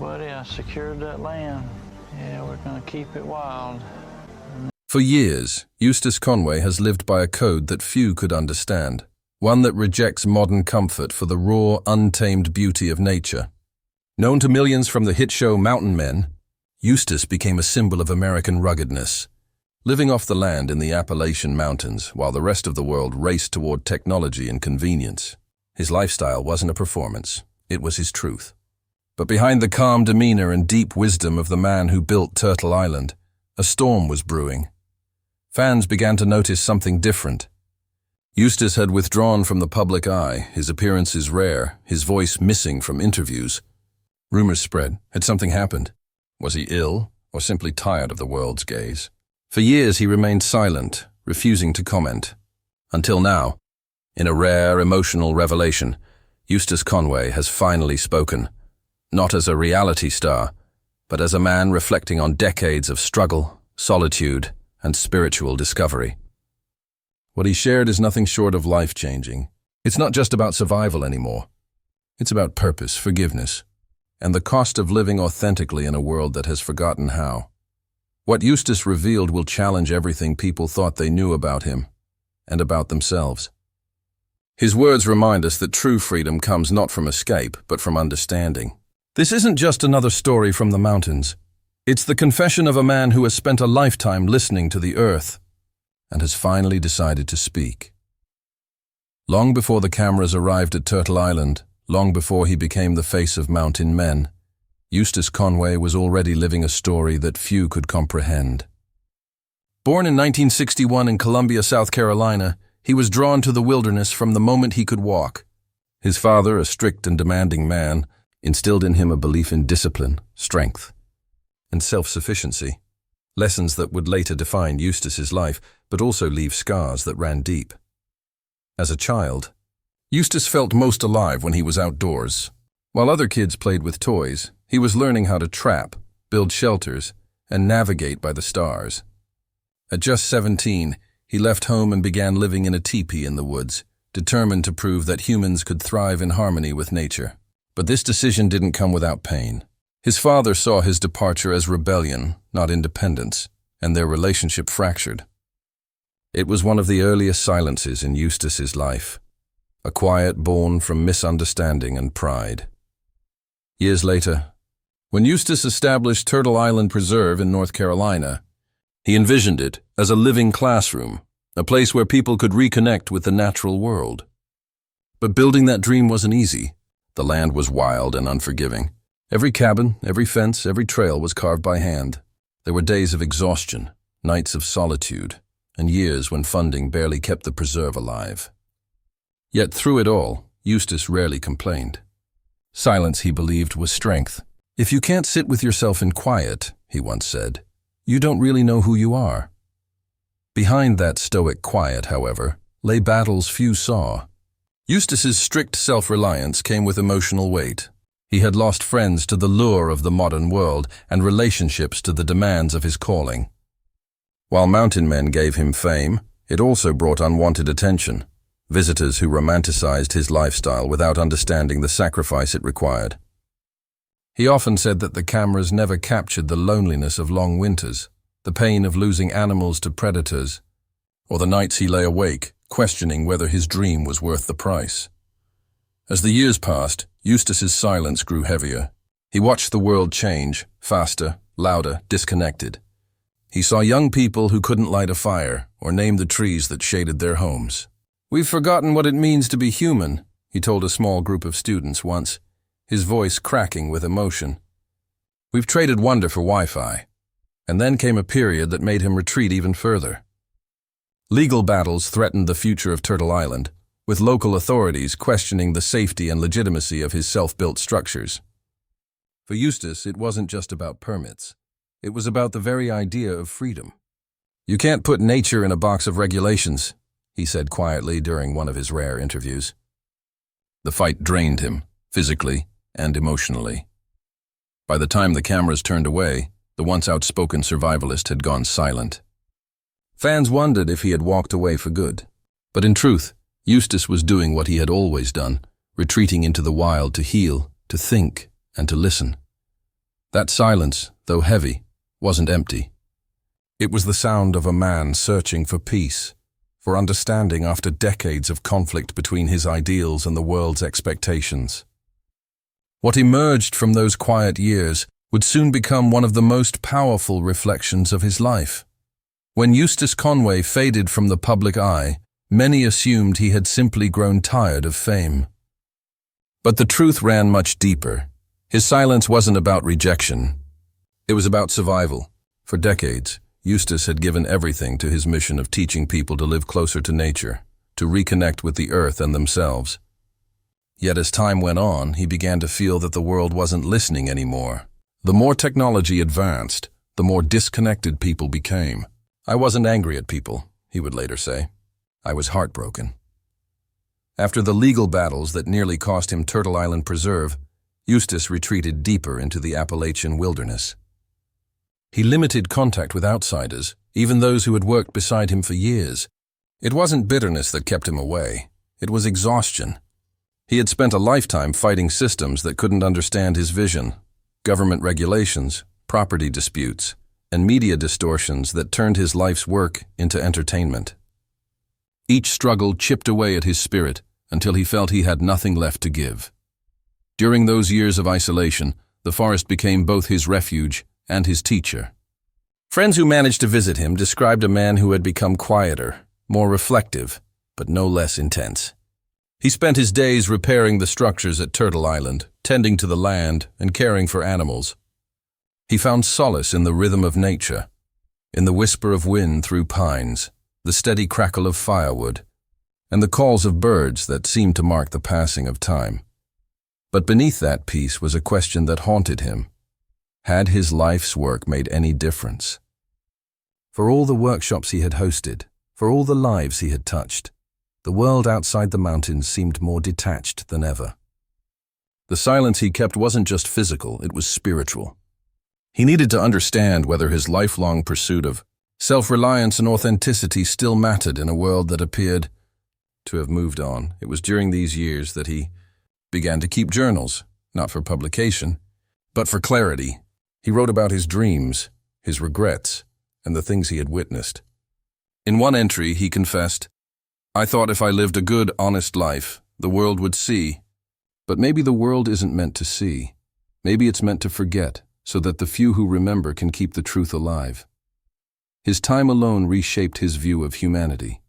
buddy. I secured that land. Yeah, we're gonna keep it wild. For years, Eustace Conway has lived by a code that few could understand, one that rejects modern comfort for the raw, untamed beauty of nature. Known to millions from the hit show Mountain Men, Eustace became a symbol of American ruggedness. Living off the land in the Appalachian Mountains while the rest of the world raced toward technology and convenience. His lifestyle wasn't a performance, it was his truth. But behind the calm demeanor and deep wisdom of the man who built Turtle Island, a storm was brewing. Fans began to notice something different. Eustace had withdrawn from the public eye, his appearances rare, his voice missing from interviews. Rumors spread. Had something happened? Was he ill, or simply tired of the world's gaze? For years he remained silent, refusing to comment. Until now, in a rare emotional revelation, Eustace Conway has finally spoken, not as a reality star, but as a man reflecting on decades of struggle, solitude, and spiritual discovery. What he shared is nothing short of life-changing. It's not just about survival anymore. It's about purpose, forgiveness, and the cost of living authentically in a world that has forgotten how. What Eustace revealed will challenge everything people thought they knew about him and about themselves. His words remind us that true freedom comes not from escape, but from understanding. This isn't just another story from the mountains. It's the confession of a man who has spent a lifetime listening to the earth and has finally decided to speak. Long before the cameras arrived at Turtle Island, long before he became the face of Mountain Men, Eustace Conway was already living a story that few could comprehend. Born in 1961 in Columbia, South Carolina, he was drawn to the wilderness from the moment he could walk. His father, a strict and demanding man, instilled in him a belief in discipline, strength, and self-sufficiency, lessons that would later define Eustace's life, but also leave scars that ran deep. As a child, Eustace felt most alive when he was outdoors. While other kids played with toys, he was learning how to trap, build shelters, and navigate by the stars. At just 17, he left home and began living in a teepee in the woods, determined to prove that humans could thrive in harmony with nature. But this decision didn't come without pain. His father saw his departure as rebellion, not independence, and their relationship fractured. It was one of the earliest silences in Eustace's life, a quiet born from misunderstanding and pride. Years later, when Eustace established Turtle Island Preserve in North Carolina, he envisioned it as a living classroom, a place where people could reconnect with the natural world. But building that dream wasn't easy. The land was wild and unforgiving. Every cabin, every fence, every trail was carved by hand. There were days of exhaustion, nights of solitude, and years when funding barely kept the preserve alive. Yet through it all, Eustace rarely complained. Silence, he believed, was strength. "If you can't sit with yourself in quiet," he once said, "you don't really know who you are." Behind that stoic quiet, however, lay battles few saw. Eustace's strict self-reliance came with emotional weight. He had lost friends to the lure of the modern world and relationships to the demands of his calling. While Mountain Men gave him fame, it also brought unwanted attention, visitors who romanticized his lifestyle without understanding the sacrifice it required. He often said that the cameras never captured the loneliness of long winters, the pain of losing animals to predators, or the nights he lay awake, questioning whether his dream was worth the price. As the years passed, Eustace's silence grew heavier. He watched the world change, faster, louder, disconnected. He saw young people who couldn't light a fire or name the trees that shaded their homes. "We've forgotten what it means to be human," he told a small group of students once, his voice cracking with emotion. "We've traded wonder for Wi-Fi." And then came a period that made him retreat even further. Legal battles threatened the future of Turtle Island, with local authorities questioning the safety and legitimacy of his self-built structures. For Eustace, it wasn't just about permits. It was about the very idea of freedom. "You can't put nature in a box of regulations," he said quietly during one of his rare interviews. The fight drained him, physically and emotionally. By the time the cameras turned away, the once outspoken survivalist had gone silent. Fans wondered if he had walked away for good. But in truth, Eustace was doing what he had always done, retreating into the wild to heal, to think, and to listen. That silence, though heavy, wasn't empty. It was the sound of a man searching for peace, for understanding after decades of conflict between his ideals and the world's expectations. What emerged from those quiet years would soon become one of the most powerful reflections of his life. When Eustace Conway faded from the public eye, many assumed he had simply grown tired of fame. But the truth ran much deeper. His silence wasn't about rejection. It was about survival. For decades, Eustace had given everything to his mission of teaching people to live closer to nature, to reconnect with the earth and themselves. Yet as time went on, he began to feel that the world wasn't listening anymore. The more technology advanced, the more disconnected people became. "I wasn't angry at people," he would later say. "I was heartbroken." After the legal battles that nearly cost him Turtle Island Preserve, Eustace retreated deeper into the Appalachian wilderness. He limited contact with outsiders, even those who had worked beside him for years. It wasn't bitterness that kept him away. It was exhaustion. He had spent a lifetime fighting systems that couldn't understand his vision, government regulations, property disputes, and media distortions that turned his life's work into entertainment. Each struggle chipped away at his spirit until he felt he had nothing left to give. During those years of isolation, the forest became both his refuge and his teacher. Friends who managed to visit him described a man who had become quieter, more reflective, but no less intense. He spent his days repairing the structures at Turtle Island, tending to the land, and caring for animals. He found solace in the rhythm of nature, in the whisper of wind through pines, the steady crackle of firewood, and the calls of birds that seemed to mark the passing of time. But beneath that peace was a question that haunted him. Had his life's work made any difference? For all the workshops he had hosted, for all the lives he had touched, the world outside the mountains seemed more detached than ever. The silence he kept wasn't just physical, it was spiritual. He needed to understand whether his lifelong pursuit of self-reliance and authenticity still mattered in a world that appeared to have moved on. It was during these years that he began to keep journals, not for publication, but for clarity. He wrote about his dreams, his regrets, and the things he had witnessed. In one entry, he confessed, "I thought if I lived a good, honest life, the world would see. But maybe the world isn't meant to see. Maybe it's meant to forget, so that the few who remember can keep the truth alive." His time alone reshaped his view of humanity.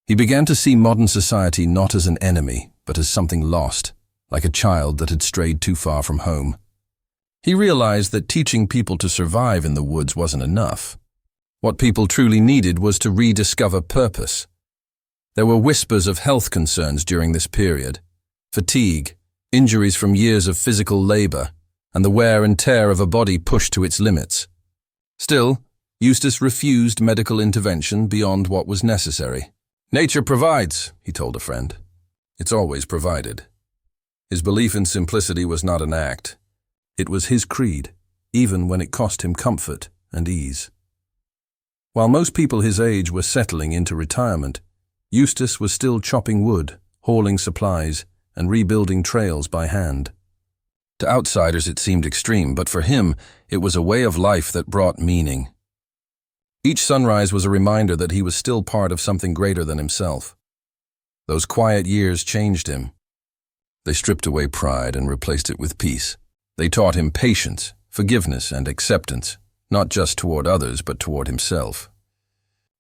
He began to see modern society not as an enemy, but as something lost, like a child that had strayed too far from home. He realized that teaching people to survive in the woods wasn't enough. What people truly needed was to rediscover purpose. There were whispers of health concerns during this period: fatigue, injuries from years of physical labor, and the wear and tear of a body pushed to its limits. Still, Eustace refused medical intervention beyond what was necessary. "Nature provides," he told a friend. "It's always provided." His belief in simplicity was not an act. It was his creed, even when it cost him comfort and ease. While most people his age were settling into retirement, Eustace was still chopping wood, hauling supplies, and rebuilding trails by hand. To outsiders it seemed extreme, but for him it was a way of life that brought meaning. Each sunrise was a reminder that he was still part of something greater than himself. Those quiet years changed him. They stripped away pride and replaced it with peace. They taught him patience, forgiveness, and acceptance, not just toward others, but toward himself.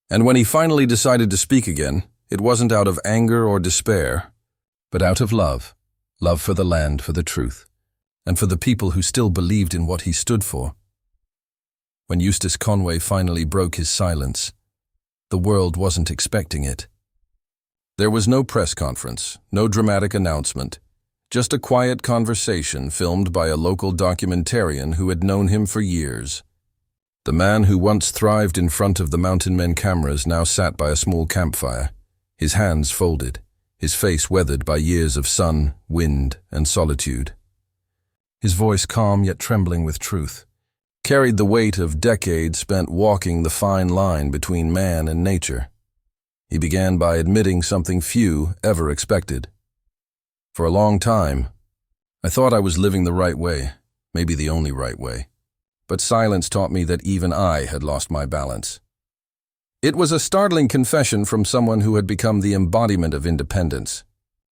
And when he finally decided to speak again, it wasn't out of anger or despair, but out of love. Love for the land, for the truth, and for the people who still believed in what he stood for. When Eustace Conway finally broke his silence, the world wasn't expecting it. There was no press conference, no dramatic announcement, just a quiet conversation filmed by a local documentarian who had known him for years. The man who once thrived in front of the mountain men cameras now sat by a small campfire, his hands folded, his face weathered by years of sun, wind, and solitude. His voice, calm yet trembling with truth, carried the weight of decades spent walking the fine line between man and nature. He began by admitting something few ever expected. "For a long time, I thought I was living the right way. maybe the only right way. But silence taught me that even I had lost my balance. It was a startling confession from someone who had become the embodiment of independence.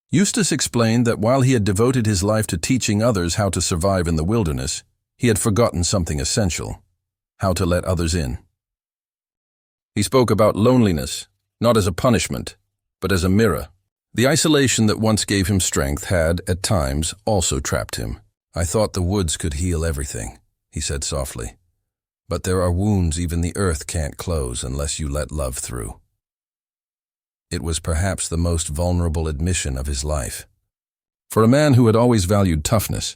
Eustace explained that while he had devoted his life to teaching others how to survive in the wilderness, he had forgotten something essential: how to let others in. He spoke about loneliness, not as a punishment, but as a mirror. The isolation that once gave him strength had, at times, also trapped him. "I thought the woods could heal everything," he said softly. "But there are wounds even the earth can't close unless you let love through." It was perhaps the most vulnerable admission of his life. For a man who had always valued toughness,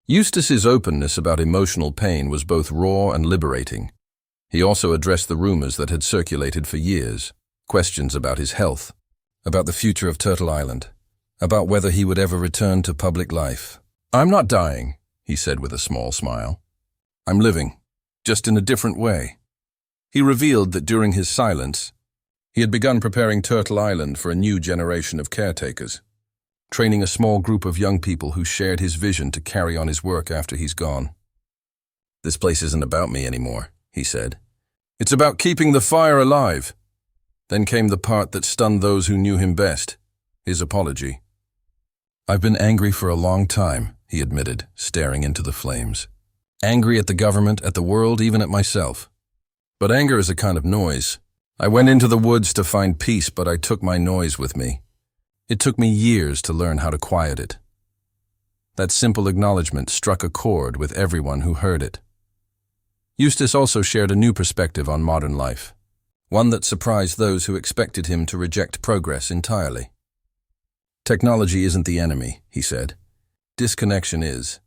Eustace's openness about emotional pain was both raw and liberating. He also addressed the rumors that had circulated for years, questions about his health, about the future of Turtle Island, about whether he would ever return to public life. "I'm not dying," he said with a small smile. "I'm living, just in a different way." He revealed that during his silence, he had begun preparing Turtle Island for a new generation of caretakers, training a small group of young people who shared his vision to carry on his work after he's gone. "This place isn't about me anymore," he said. "It's about keeping the fire alive." Then came the part that stunned those who knew him best: his apology. "I've been angry for a long time," he admitted, staring into the flames. "Angry at the government, at the world, even at myself. But anger is a kind of noise. I went into the woods to find peace, but I took my noise with me. It took me years to learn how to quiet it." That simple acknowledgement struck a chord with everyone who heard it. Eustace also shared a new perspective on modern life, one that surprised those who expected him to reject progress entirely. "Technology isn't the enemy," he said. "Disconnection is."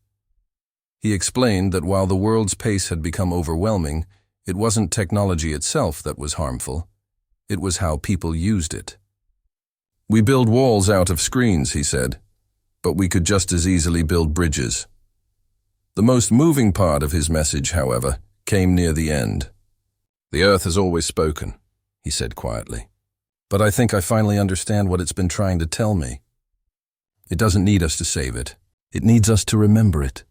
He explained that while the world's pace had become overwhelming, it wasn't technology itself that was harmful. It was how people used it. "We build walls out of screens," he said, "but we could just as easily build bridges." The most moving part of his message, however, came near the end. "The earth has always spoken," he said quietly. "But I think I finally understand what it's been trying to tell me. It doesn't need us to save it. It needs us to remember it."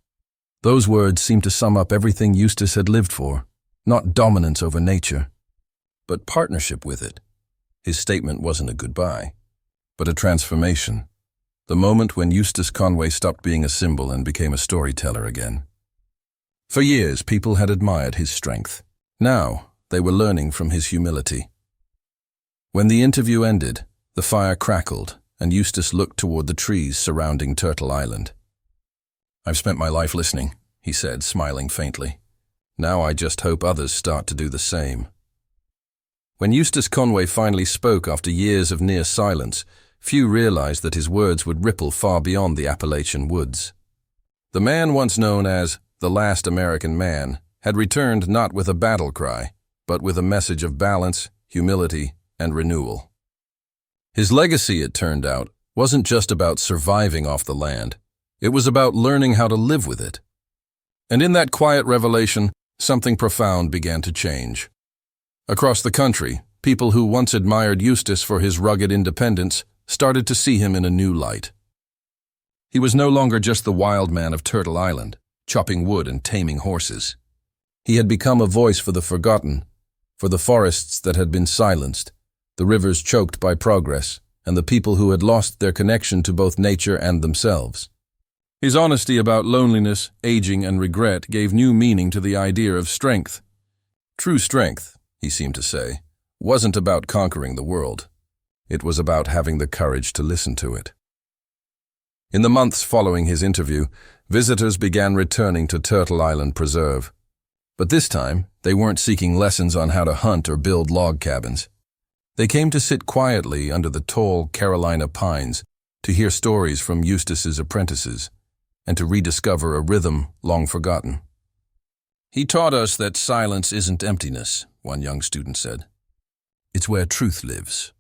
Those words seemed to sum up everything Eustace had lived for. Not dominance over nature, but partnership with it. His statement wasn't a goodbye, but a transformation. The moment when Eustace Conway stopped being a symbol and became a storyteller again. For years, people had admired his strength. Now, they were learning from his humility. When the interview ended, the fire crackled, and Eustace looked toward the trees surrounding Turtle Island. "I've spent my life listening," he said, smiling faintly. "Now I just hope others start to do the same." When Eustace Conway finally spoke after years of near silence, few realized that his words would ripple far beyond the Appalachian woods. The man once known as the last American man had returned not with a battle cry, but with a message of balance, humility, and renewal. His legacy, it turned out, wasn't just about surviving off the land. It was about learning how to live with it. And in that quiet revelation, something profound began to change. Across the country, people who once admired Eustace for his rugged independence started to see him in a new light. He was no longer just the wild man of Turtle Island, chopping wood and taming horses. He had become a voice for the forgotten, for the forests that had been silenced, the rivers choked by progress, and the people who had lost their connection to both nature and themselves. His honesty about loneliness, aging, and regret gave new meaning to the idea of strength. True strength, he seemed to say, wasn't about conquering the world. It was about having the courage to listen to it. In the months following his interview, visitors began returning to Turtle Island Preserve. But this time, they weren't seeking lessons on how to hunt or build log cabins. They came to sit quietly under the tall Carolina pines to hear stories from Eustace's apprentices and to rediscover a rhythm long forgotten. "He taught us that silence isn't emptiness," one young student said. "It's where truth lives."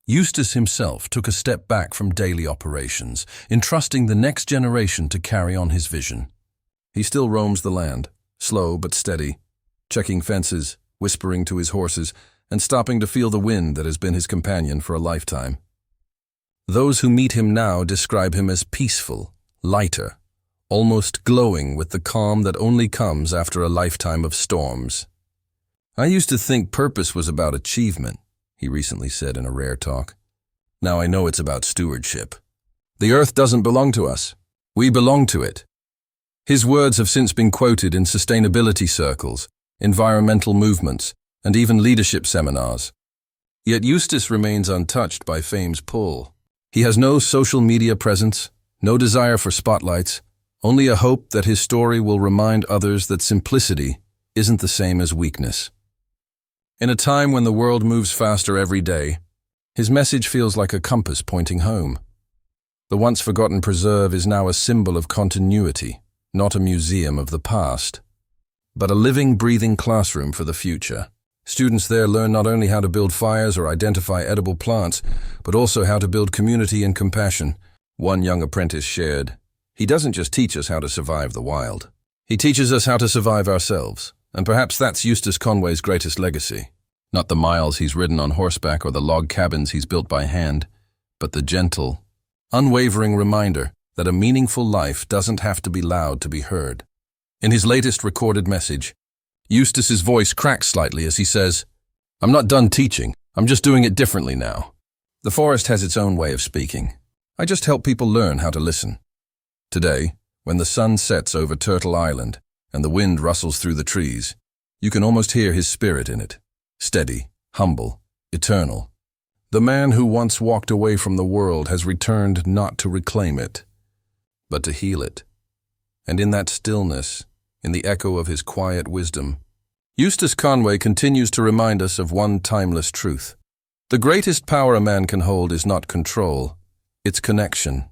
Eustace himself took a step back from daily operations, entrusting the next generation to carry on his vision. He still roams the land, slow but steady, checking fences, whispering to his horses, and stopping to feel the wind that has been his companion for a lifetime. Those who meet him now describe him as peaceful, lighter, almost glowing with the calm that only comes after a lifetime of storms. "I used to think purpose was about achievement," he recently said in a rare talk. "Now I know it's about stewardship. The earth doesn't belong to us. We belong to it." His words have since been quoted in sustainability circles, environmental movements, and even leadership seminars. Yet Eustace remains untouched by fame's pull. He has no social media presence, no desire for spotlights, only a hope that his story will remind others that simplicity isn't the same as weakness. In a time when the world moves faster every day, his message feels like a compass pointing home. The once forgotten preserve is now a symbol of continuity, not a museum of the past, but a living, breathing classroom for the future. Students there learn not only how to build fires or identify edible plants, but also how to build community and compassion. One young apprentice shared, "He doesn't just teach us how to survive the wild. He teaches us how to survive ourselves." And perhaps that's Eustace Conway's greatest legacy. Not the miles he's ridden on horseback or the log cabins he's built by hand, but the gentle, unwavering reminder that a meaningful life doesn't have to be loud to be heard. In his latest recorded message, Eustace's voice cracks slightly as he says, "I'm not done teaching, I'm just doing it differently now. The forest has its own way of speaking. I just help people learn how to listen." Today, when the sun sets over Turtle Island and the wind rustles through the trees, you can almost hear his spirit in it. Steady, humble, eternal. The man who once walked away from the world has returned not to reclaim it, but to heal it. And in that stillness, in the echo of his quiet wisdom, Eustace Conway continues to remind us of one timeless truth. The greatest power a man can hold is not control, it's connection.